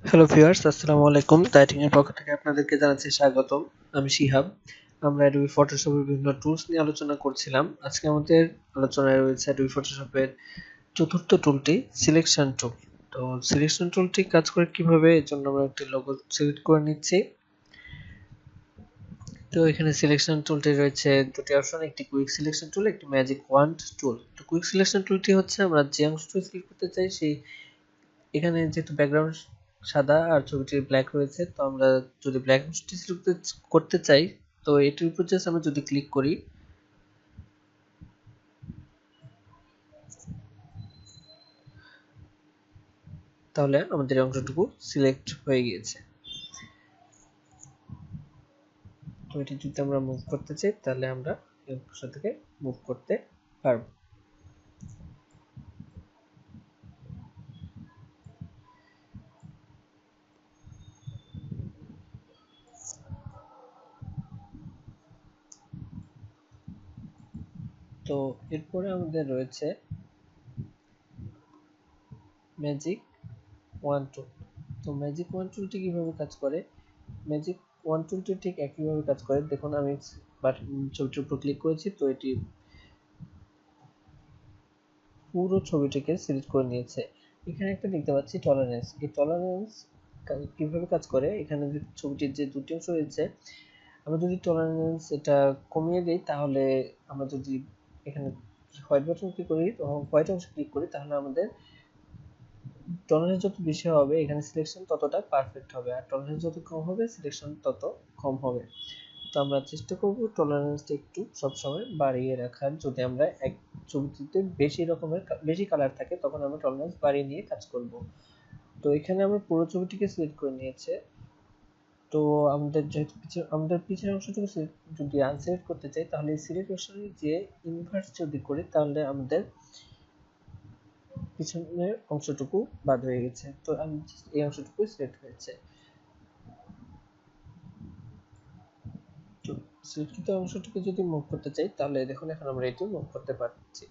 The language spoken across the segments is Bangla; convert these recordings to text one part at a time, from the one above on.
হ্যালো ভিউয়ার্স, আসসালামু আলাইকুম। টাইটিং এর পক্ষ থেকে আপনাদেরকে জানাচ্ছি স্বাগতম। আমি শিহাব। আমরা অ্যাডোবি ফটোশপের বিভিন্ন টুলস নিয়ে আলোচনা করছিলাম। আজকে আমাদের আলোচনায় রয়েছে অ্যাডোবি ফটোশপের চতুর্থ টুলটি সিলেকশন টুল। তো সিলেকশন টুলটি কাজ করে কিভাবে, এর জন্য আমরা একটি লোগো সিলেক্ট করে নিচ্ছি। তো এখানে সিলেকশন টুলটি রয়েছে দুটি অপশন, একটি কুইক সিলেকশন টুল, একটি ম্যাজিক ওয়ান্ড টুল। তো কুইক সিলেকশন টুলটি হচ্ছে আমরা যে অংশটি সিলেক্ট করতে চাই সেই, এখানে যেহেতু ব্যাকগ্রাউন্ড সাদা আর ছবিটি ব্ল্যাক রয়েছে, তো আমরা যদি ব্ল্যাক অংশটি সিলেক্ট করতে চাই, তো এটির উপর জাস্ট আমরা যদি ক্লিক করি তাহলে আমাদের এই অংশটুকু সিলেক্ট হয়ে গিয়েছে। তো এটি যদি আমরা মুভ করতে চাই তাহলে আমরা এই অংশ থেকে মুভ করতে পারবো। তো এরপরে আমাদের রয়েছে ম্যাজিক ওয়ান টুল। তো ম্যাজিক ওয়ান টুলটি কিভাবে কাজ করে? ম্যাজিক ওয়ান টুলটি ঠিক একইভাবে কাজ করে। দেখুন আমি ছবিটির উপর ক্লিক করেছি, তো এটি পুরো ছবিটিকে সিলেক্ট করে নিয়েছে। এখানে একটা দেখতে পাচ্ছি টলারেন্স। এই টলারেন্স কিভাবে কাজ করে? এখানে যে ছবিটির যে দুটি অংশ রয়েছে, আমরা যদি টলারেন্স এটা কমিয়ে দেই, তাহলে আমরা যদি এখানে হোয়াইট বাটন ক্লিক করি, হোয়াইট অংশ ক্লিক করি, তাহলে আমাদের টলারেন্স যত বেশি হবে এখানে সিলেকশন ততটা পারফেক্ট হবে, আর টলারেন্স যত কম হবে সিলেকশন তত কম হবে। তো আমরা চেষ্টা করব টলারেন্সটা একটু সবসময় বাড়িয়ে রাখার। যদি আমরা এক ছবিটিতে বেশি কালার থাকে, তখন আমরা টলারেন্স বাড়িয়ে নিয়ে কাজ করব। তো এখানে আমরা পুরো ছবিটিকে সিলেক্ট করে নিয়েছে। তো আমাদের যেহেতু আমাদের পিছের অংশটুকু যদি আনসিলেক্ট করতে চাই, তাহলে সিলেক্ট অপশনে যে ইনভার্স যদি করি, তাহলে আমাদের পিছনের অংশটুকু বাদ হয়ে গেছে। তো আমি এই অংশটুকু সিলেক্ট হয়েছে। তো সিলেক্টকৃত অংশটুকু যদি মুভ করতে চাই, তাহলে দেখুন এখন আমরা এটি মুভ করতে পারছি।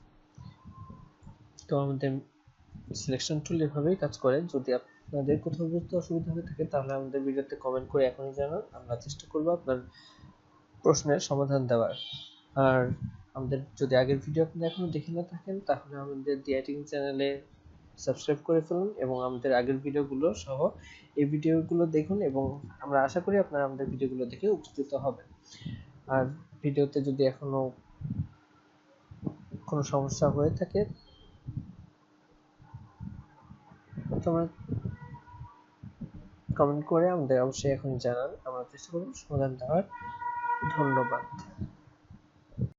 তো আমাদের সিলেকশন টুল এভাবেই কাজ করে। যদি আপনাদের কোথাও বুঝতে অসুবিধা হয়ে থাকে, তাহলে আমাদের ভিডিওতে কমেন্ট করে এখনই জানান, আমরা চেষ্টা করব আপনার প্রশ্নের সমাধান দেওয়ার। আর আমাদের যদি আগের ভিডিও আপনি এখনো দেখে না থাকেন, তাহলে আমাদের দি এডিটিং চ্যানেলে সাবস্ক্রাইব করে ফেলুন এবং আমাদের আগের ভিডিওগুলো সহ এই ভিডিওগুলো দেখুন, এবং আমরা আশা করি আপনারা আমাদের ভিডিওগুলো দেখে উপকৃত হবেন। আর ভিডিওতে যদি এখনো কোনো সমস্যা হয়ে থাকে, তোমরা কমেন্ট করে আমাদের অবশ্যই এখন জানান, আমরা চেষ্টা করব সমাধান দেওয়ার। ধন্যবাদ।